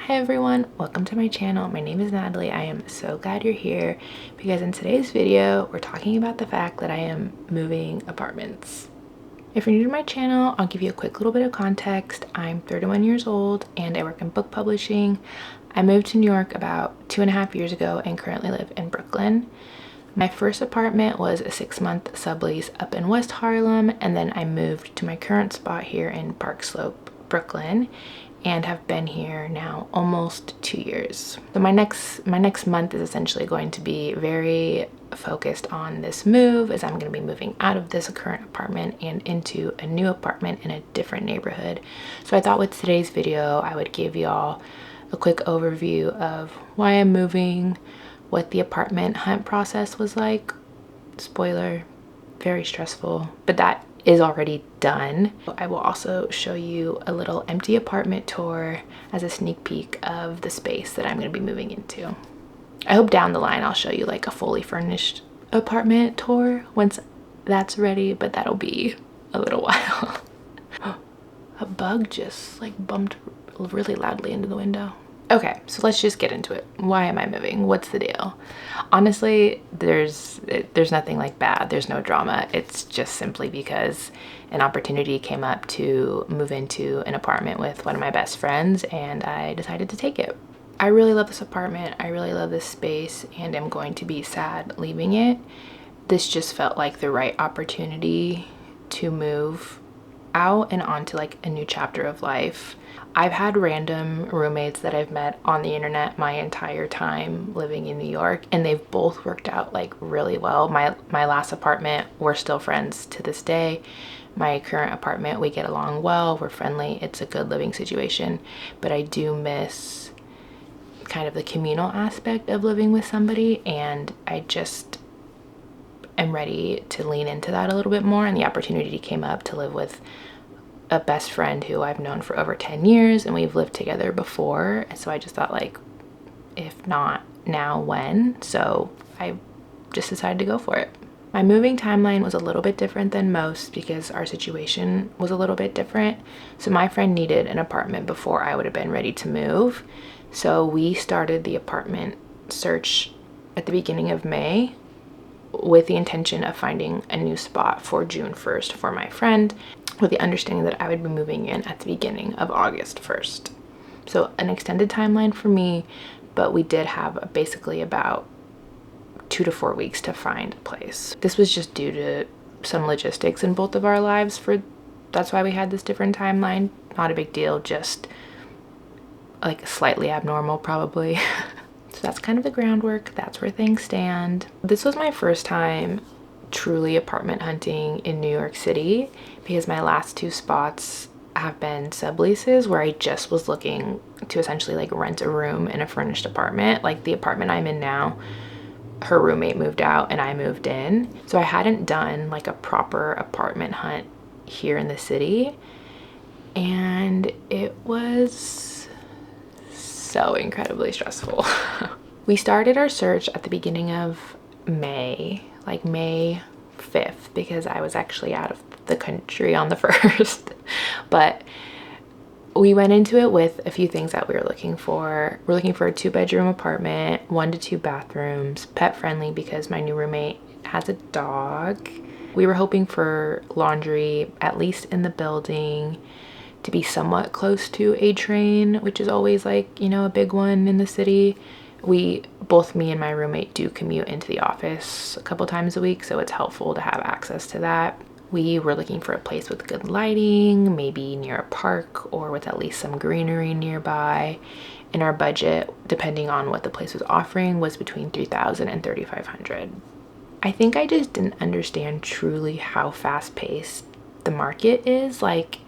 Hi everyone, welcome to my channel. My name is Natalie. I am so glad you're here because in today's video, we're talking about the fact that I am moving apartments. If you're new to my channel, I'll give you a quick little bit of context. I'm 31 years old and I work in book publishing. I moved to New York about 2.5 years ago and currently live in Brooklyn. My first apartment was a 6-month sublease up in West Harlem, and then I moved to my current spot here in Park Slope, Brooklyn, and have been here now almost 2 years. So my next month is essentially going to be very focused on this move, as I'm going to be moving out of this current apartment and into a new apartment in a different neighborhood. So I thought with today's video I would give y'all a quick overview of why I'm moving, what the apartment hunt process was like. Spoiler, very stressful, but that is already done. I will also show you a little empty apartment tour as a sneak peek of the space that I'm going to be moving into. I hope down the line I'll show you like a fully furnished apartment tour once that's ready, but that'll be a little while. A bug just like bumped really loudly into the window. Okay, so let's just get into it. Why am I moving? What's the deal? Honestly, there's nothing like bad. There's no drama. It's just simply because an opportunity came up to move into an apartment with one of my best friends and I decided to take it. I really love this apartment. I really love this space and I'm going to be sad leaving it. This just felt like the right opportunity to move out and onto like a new chapter of life. I've had random roommates that I've met on the internet my entire time living in New York, and they've both worked out like really well. My last apartment, we're still friends to this day. My current apartment, we get along well, we're friendly, it's a good living situation, but I do miss kind of the communal aspect of living with somebody, and I just am ready to lean into that a little bit more, and the opportunity came up to live with a best friend who I've known for over 10 years and we've lived together before, and so I just thought, like, if not now, when? So I just decided to go for it. My moving timeline was a little bit different than most because our situation was a little bit different. So my friend needed an apartment before I would have been ready to move, so we started the apartment search at the beginning of May with the intention of finding a new spot for June 1st for my friend, with the understanding that I would be moving in at the beginning of August 1st. So an extended timeline for me, but we did have basically about 2 to 4 weeks to find a place. This was just due to some logistics in both of our lives. That's why we had this different timeline. Not a big deal, just like slightly abnormal probably. So that's kind of the groundwork. That's where things stand. This was my first time truly apartment hunting in New York City because my last 2 spots have been subleases where I just was looking to essentially like rent a room in a furnished apartment. Like the apartment I'm in now, her roommate moved out and I moved in. So I hadn't done like a proper apartment hunt here in the city, and it was so incredibly stressful. We started our search at the beginning of May, like May 5th, because I was actually out of the country on the 1st. But we went into it with a few things that we were looking for. We're looking for a 2-bedroom apartment, 1 to 2 bathrooms, pet friendly because my new roommate has a dog. We were hoping for laundry, at least in the building, to be somewhat close to a train, which is always like, you know, a big one in the city. Both me and my roommate do commute into the office a couple times a week, so it's helpful to have access to that. We were looking for a place with good lighting, maybe near a park or with at least some greenery nearby. And our budget, depending on what the place was offering, was between $3,000 and $3,500. I think I just didn't understand truly how fast-paced the market is. Like,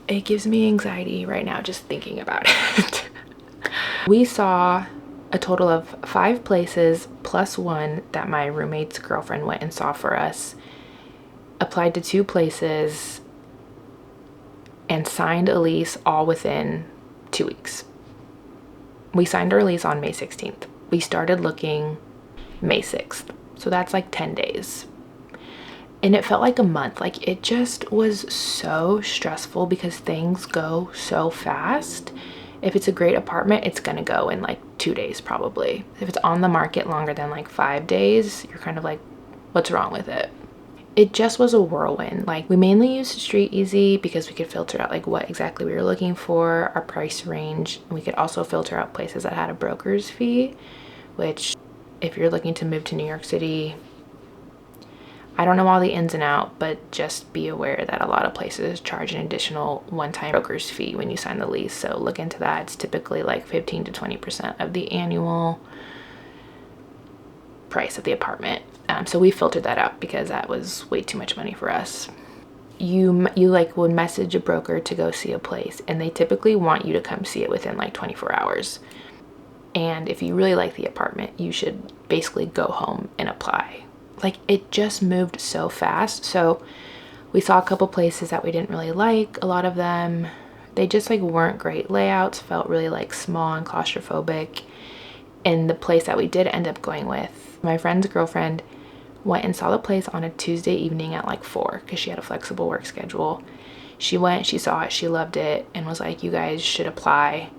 it gives me anxiety right now just thinking about it. We saw a total of 5 places plus 1 that my roommate's girlfriend went and saw for us, applied to 2 places, and signed a lease all within 2 weeks. We signed our lease on May 16th. We started looking May 6th. So that's like 10 days. And it felt like a month. Like, it just was so stressful because things go so fast. If it's a great apartment, it's gonna go in like 2 days probably. If it's on the market longer than like 5 days, you're kind of like, what's wrong with it? It just was a whirlwind. Like, we mainly used Street Easy because we could filter out like what exactly we were looking for, our price range, and we could also filter out places that had a broker's fee, which if you're looking to move to New York City, I don't know all the ins and outs, but just be aware that a lot of places charge an additional one-time broker's fee when you sign the lease. So look into that. It's typically like 15 to 20% of the annual price of the apartment. So we filtered that out because that was way too much money for us. You like would message a broker to go see a place, and they typically want you to come see it within like 24 hours. And if you really like the apartment, you should basically go home and apply. Like, it just moved so fast. So we saw a couple places that we didn't really like. A lot of them, they just like weren't great layouts, felt really like small and claustrophobic. And the place that we did end up going with, my friend's girlfriend went and saw the place on a Tuesday evening at like 4 because she had a flexible work schedule. She went, she saw it, she loved it, and was like, you guys should apply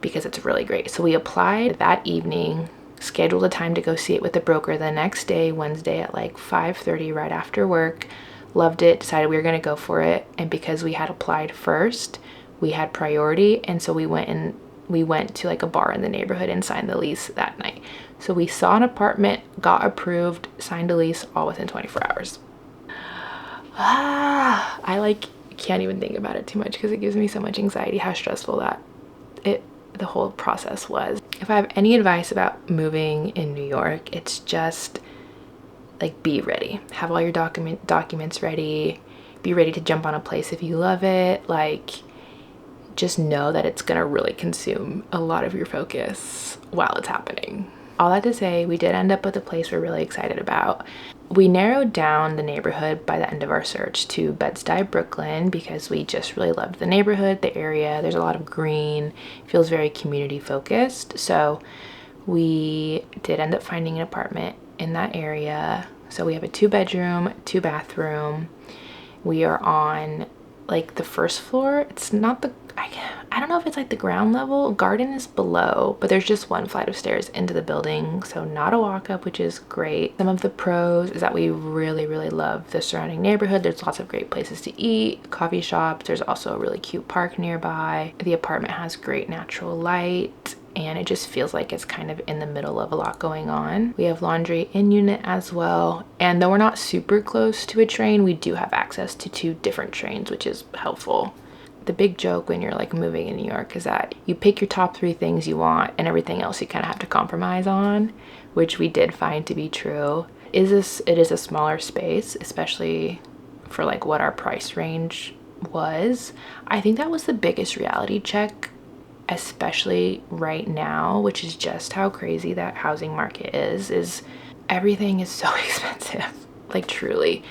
because it's really great. So we applied that evening, scheduled a time to go see it with the broker the next day, Wednesday at like 5:30 right after work. Loved it, decided we were going to go for it. And because we had applied first, we had priority. And so we went to like a bar in the neighborhood and signed the lease that night. So we saw an apartment, got approved, signed a lease all within 24 hours. I like can't even think about it too much because it gives me so much anxiety how stressful the whole process was. If I have any advice about moving in New York, it's just like, be ready. Have all your documents ready. Be ready to jump on a place if you love it. Like, just know that it's gonna really consume a lot of your focus while it's happening. All that to say, we did end up with a place we're really excited about. We narrowed down the neighborhood by the end of our search to Bed-Stuy, Brooklyn, because we just really loved the neighborhood, the area. There's a lot of green, feels very community focused. So we did end up finding an apartment in that area. So we have a 2-bedroom, 2-bathroom. We are on like the first floor. It's not the, I don't know if it's like the ground level. Garden is below, but there's just one flight of stairs into the building, so not a walk up, which is great. Some of the pros is that we really love the surrounding neighborhood. There's lots of great places to eat, coffee shops. There's also a really cute park nearby. The apartment has great natural light, and it just feels like it's kind of in the middle of a lot going on. We have laundry in unit as well, and though we're not super close to a train, we do have access to 2 different trains, which is helpful. The big joke when you're like moving in New York is that you pick your top 3 things you want and everything else you kind of have to compromise on, which we did find to be true. It is a smaller space, especially for like what our price range was. I think that was the biggest reality check, especially right now, which is just how crazy that housing market is everything is so expensive, like truly.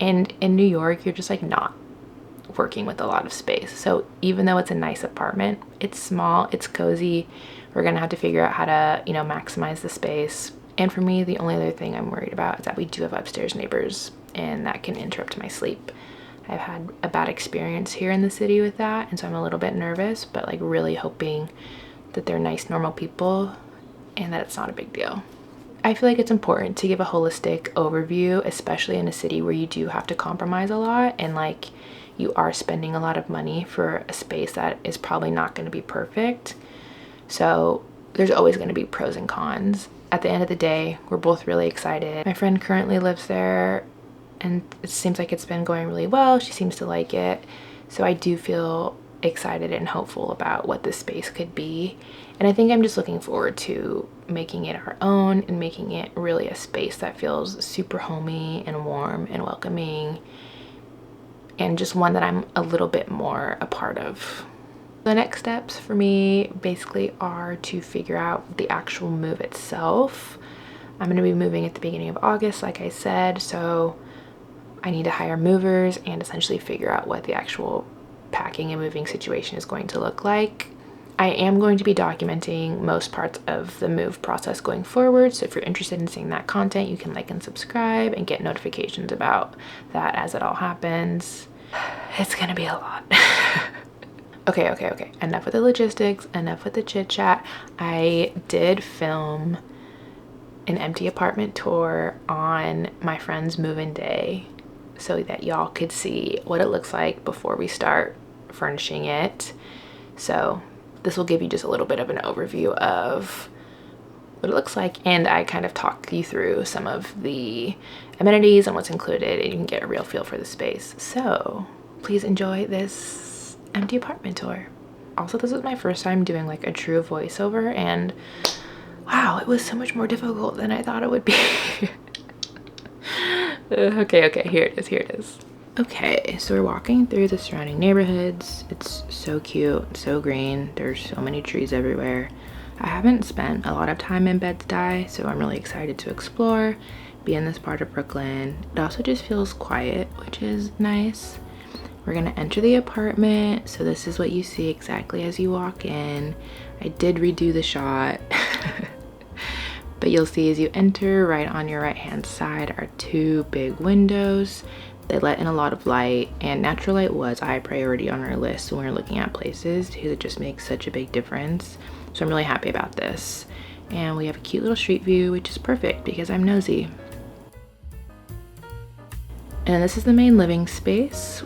And in New York, you're just like not working with a lot of space. So even though it's a nice apartment, it's small, it's cozy. We're gonna have to figure out how to, you know, maximize the space. And for me, the only other thing I'm worried about is that we do have upstairs neighbors, and that can interrupt my sleep. I've had a bad experience here in the city with that, and so I'm a little bit nervous, but like really hoping that they're nice, normal people and that it's not a big deal. I feel like it's important to give a holistic overview, especially in a city where you do have to compromise a lot and like you are spending a lot of money for a space that is probably not going to be perfect. So there's always going to be pros and cons. At the end of the day, we're both really excited. My friend currently lives there, and it seems like it's been going really well. She seems to like it. So I do feel excited and hopeful about what this space could be. And I think I'm just looking forward to making it our own and making it really a space that feels super homey and warm and welcoming, and just one that I'm a little bit more a part of. The next steps for me basically are to figure out the actual move itself. I'm going to be moving at the beginning of August, like I said, so I need to hire movers and essentially figure out what the actual packing and moving situation is going to look like. I am going to be documenting most parts of the move process going forward, so if you're interested in seeing that content, you can like and subscribe and get notifications about that as it all happens. It's gonna be a lot. Okay. Enough with the logistics, enough with the chit chat. I did film an empty apartment tour on my friend's move-in day so that y'all could see what it looks like before we start furnishing it. So this will give you just a little bit of an overview of what it looks like, and I kind of talk you through some of the amenities and what's included, and you can get a real feel for the space. So please enjoy this empty apartment tour. Also, this is my first time doing like a true voiceover, and wow, it was so much more difficult than I thought it would be. Okay, here it is. Okay, so we're walking through the surrounding neighborhoods. It's so cute, so green. There's so many trees everywhere. I haven't spent a lot of time in Bed-Stuy, so I'm really excited to explore, be in this part of Brooklyn. It also just feels quiet, which is nice. We're gonna enter the apartment, so this is what you see exactly as you walk in. I did redo the shot, but you'll see as you enter, right on your right hand side are two big windows. They let in a lot of light, and natural light was a high priority on our list when we were looking at places because it just makes such a big difference. So I'm really happy about this. And we have a cute little street view, which is perfect because I'm nosy. And this is the main living space.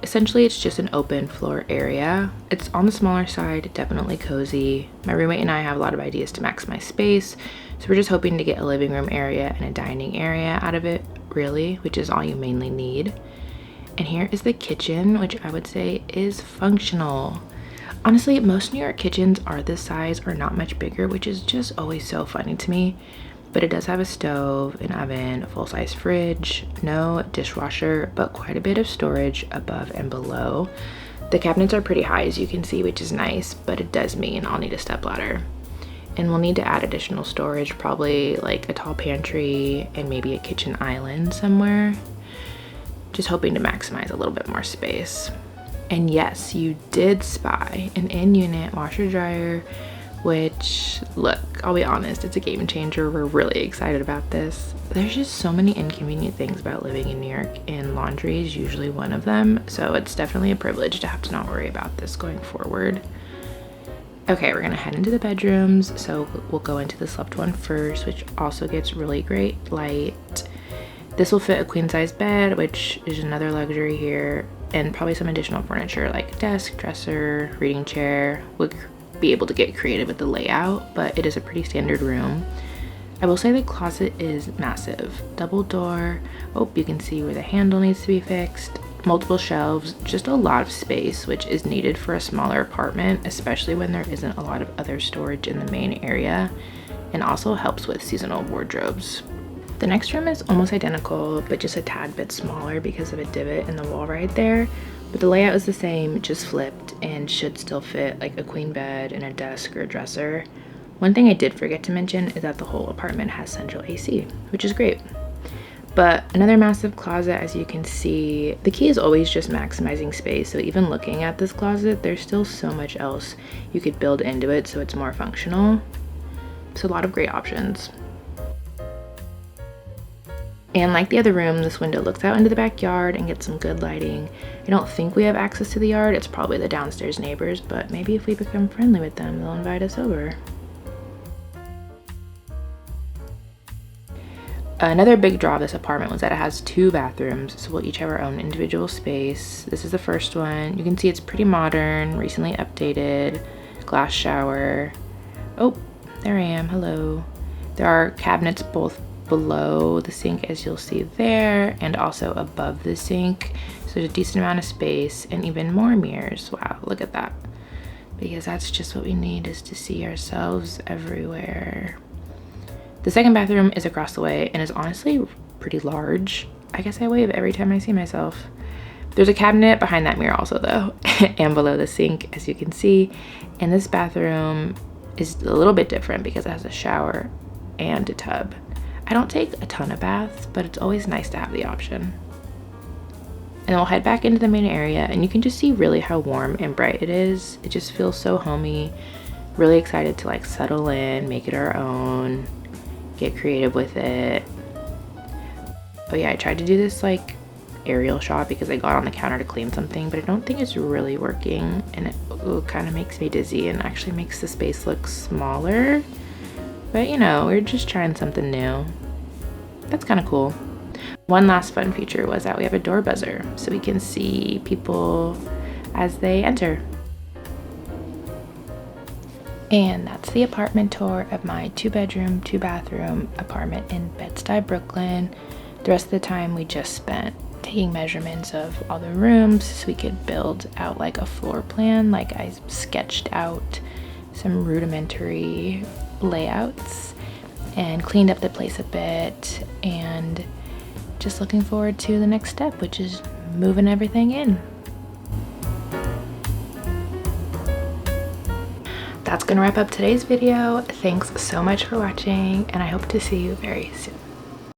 Essentially, it's just an open floor area. It's on the smaller side, definitely cozy. My roommate and I have a lot of ideas to maximize space, so we're just hoping to get a living room area and a dining area out of it, really, which is all you mainly need. And here is the kitchen, which I would say is functional. Honestly, most New York kitchens are this size or not much bigger, which is just always so funny to me. But it does have a stove, an oven, a full-size fridge, no dishwasher, but quite a bit of storage above and below. The cabinets are pretty high, as you can see, which is nice, but it does mean I'll need a stepladder. And we'll need to add additional storage, probably like a tall pantry and maybe a kitchen island somewhere. Just hoping to maximize a little bit more space. And yes, you did spy an in-unit washer dryer, which, look, I'll be honest, it's a game changer. We're really excited about this. There's just so many inconvenient things about living in New York, and laundry is usually one of them. So it's definitely a privilege to have to not worry about this going forward. Okay, we're gonna head into the bedrooms. So we'll go into the slept one first, which also gets really great light. This will fit a queen size bed, which is another luxury here, and probably some additional furniture like desk, dresser, reading chair. We'll be able to get creative with the layout, but it is a pretty standard room. I will say the closet is massive. Double door. Oh, you can see where the handle needs to be fixed. Multiple shelves, just a lot of space, which is needed for a smaller apartment, especially when there isn't a lot of other storage in the main area, and also helps with seasonal wardrobes. The next room is almost identical, but just a tad bit smaller because of a divot in the wall right there. But the layout is the same, just flipped, and should still fit like a queen bed and a desk or a dresser. One thing I did forget to mention is that the whole apartment has central AC, which is great. But another massive closet, as you can see. The key is always just maximizing space, so even looking at this closet, there's still so much else you could build into it so it's more functional. So a lot of great options. And like the other room, this window looks out into the backyard and gets some good lighting. I don't think we have access to the yard. It's probably the downstairs neighbors, but maybe if we become friendly with them, they'll invite us over. Another big draw of this apartment was that it has 2 bathrooms, so we'll each have our own individual space. This is the first one. You can see it's pretty modern, recently updated, glass shower. Oh, there I am, hello. There are cabinets both below the sink, as you'll see there, and also above the sink. So there's a decent amount of space and even more mirrors. Wow, look at that. Because that's just what we need, is to see ourselves everywhere. The second bathroom is across the way and is honestly pretty large. I guess I wave every time I see myself. There's a cabinet behind that mirror also though, and below the sink, as you can see. And this bathroom is a little bit different because it has a shower and a tub. I don't take a ton of baths, but it's always nice to have the option. And then we'll head back into the main area, and you can just see really how warm and bright it is. It just feels so homey. Really excited to like settle in, make it our own, get creative with it. Oh yeah, I tried to do this like aerial shot because I got on the counter to clean something, but I don't think it's really working, and it kind of makes me dizzy and actually makes the space look smaller. But you know, we're just trying something new. That's kind of cool. One last fun feature was that we have a door buzzer, so we can see people as they enter. And that's the apartment tour of my 2-bedroom, 2-bathroom apartment in Bed-Stuy, Brooklyn. The rest of the time we just spent taking measurements of all the rooms so we could build out like a floor plan. Like I sketched out some rudimentary layouts and cleaned up the place a bit, and just looking forward to the next step, which is moving everything in. That's gonna wrap up today's video. Thanks so much for watching, and I hope to see you very soon.